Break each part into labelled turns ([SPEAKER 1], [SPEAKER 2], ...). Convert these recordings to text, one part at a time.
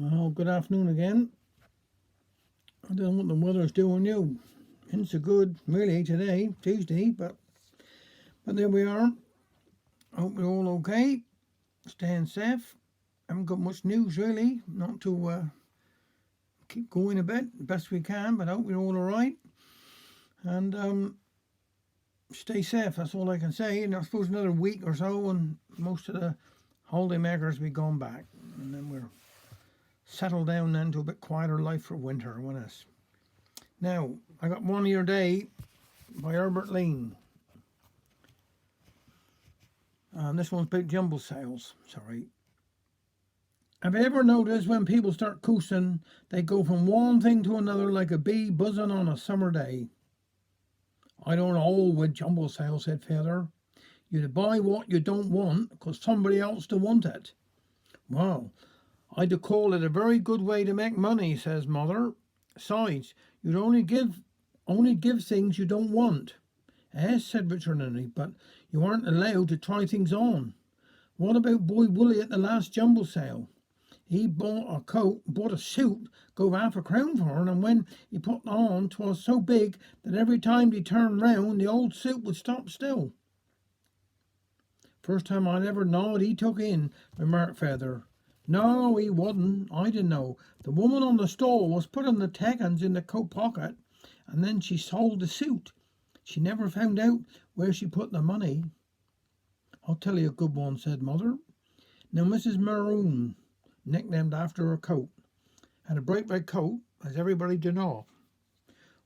[SPEAKER 1] Well, good afternoon again. I don't know what the weather's doing you. It's so good, really, today, Tuesday, but there we are. Hope you're all okay, staying safe. Haven't got much news really, not to keep going a bit, best we can, but hope you're all alright. And stay safe, that's all I can say. And I suppose another week or so and most of the holiday makers will be gone back. And then we're settled down then to a bit quieter life for winter, won't it? Now, I got One of Your Day by Herbert Lean. This one's about jumble sales. Sorry. Have you ever noticed when people start coasting, they go from one thing to another like a bee buzzing on a summer day? I don't know with jumble sales, said Feather. You buy what you don't want because somebody else to want it. Well, I'd call it a very good way to make money, says Mother. Besides, you'd only give things you don't want. Yes, said Richard Henry, but you aren't allowed to try things on. What about Boy Willie at the last jumble sale? He bought a suit, gave £half a crown for it, and when he put it on, 'twas so big that every time he turned round, the old suit would stop still. First time I'd ever knowed he took in, remarked Feather. No, he wasn't. I didn't know. The woman on the stall was putting the tackins in the coat pocket, and then she sold the suit. She never found out where she put the money. I'll tell you a good one, said Mother. Now, Mrs. Maroon, nicknamed after her coat, had a bright red coat, as everybody did know.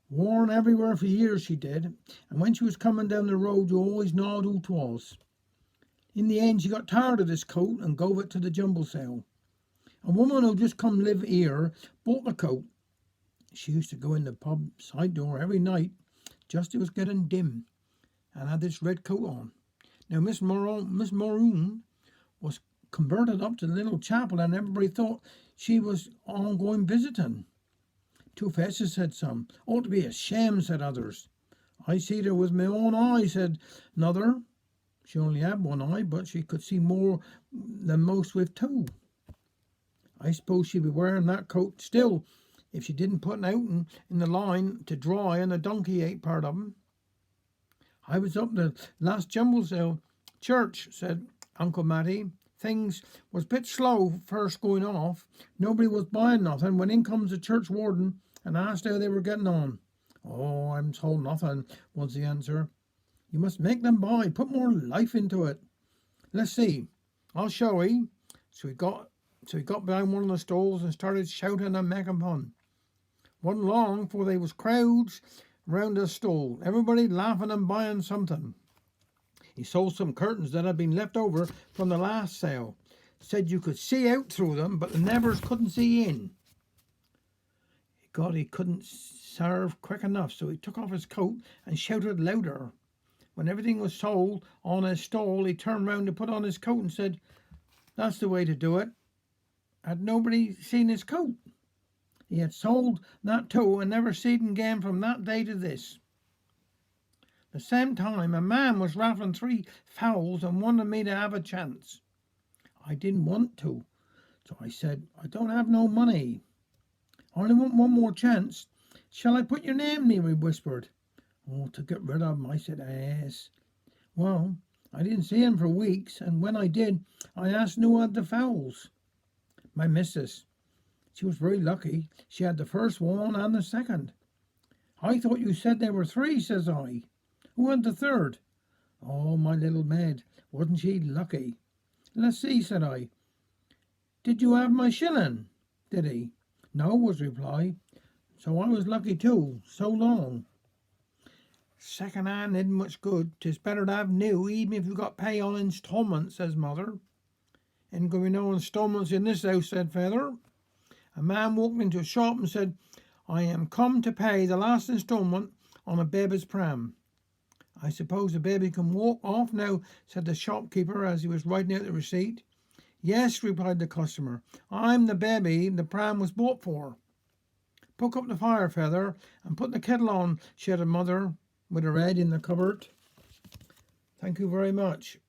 [SPEAKER 1] Worn everywhere for years, she did, and when she was coming down the road, you always knowed who 'twas. In the end, she got tired of this coat and gave it to the jumble sale. A woman who just come live here bought the coat. She used to go in the pub side door every night, just as it was getting dim, and had this red coat on. Now, Miss Maroon was converted up to the little chapel, and everybody thought she was on going visiting. Two faces, said some. Ought to be a shame, said others. I seed her with my own eye, said another. She only had one eye, but she could see more than most with two. I suppose she'd be wearing that coat still if she didn't put it out in the line to dry and the donkey ate part of 'em. I was up the last jumble sale church, said Uncle Matty. Things was a bit slow first going off. Nobody was buying nothing when in comes the church warden and asked how they were getting on. Oh, I'm told nothing, was the answer. You must make them buy, put more life into it. Let's see, I'll show 'ee. So he got behind one of the stalls and started shouting and making fun. Wasn't long for there was crowds round the stall, everybody laughing and buying something. He sold some curtains that had been left over from the last sale. Said you could see out through them, but the neighbours couldn't see in. He couldn't serve quick enough, so he took off his coat and shouted louder. When everything was sold on his stall, he turned round to put on his coat and said, that's the way to do it. Had nobody seen his coat? He had sold that too and never seen him again from that day to this. The same time, a man was raffling 3 fowls and wanted me to have a chance. I didn't want to, so I said, I don't have no money. I only want one more chance. Shall I put your name, he whispered. Oh, to get rid of him, I said, yes. Well, I didn't see him for weeks, and when I did, I asked who had the fowls. My missus. She was very lucky. She had the first one and the second. I thought you said there were 3, says I. Who had the third? Oh, my little maid. Wasn't she lucky? Let's see, said I. Did you have my shilling? Did he? No, was the reply. So I was lucky too. So long. Second hand isn't much good. 'Tis better to have new, even if you got pay on instalments, says Mother. Ain't going to be no instalments in this house, said Feather. A man walked into a shop and said, I am come to pay the last instalment on a baby's pram. I suppose the baby can walk off now, said the shopkeeper as he was writing out the receipt. Yes, replied the customer. I'm the baby the pram was bought for. Poke up the fire, Feather, and put the kettle on, shouted Mother, with her head in the cupboard. Thank you very much.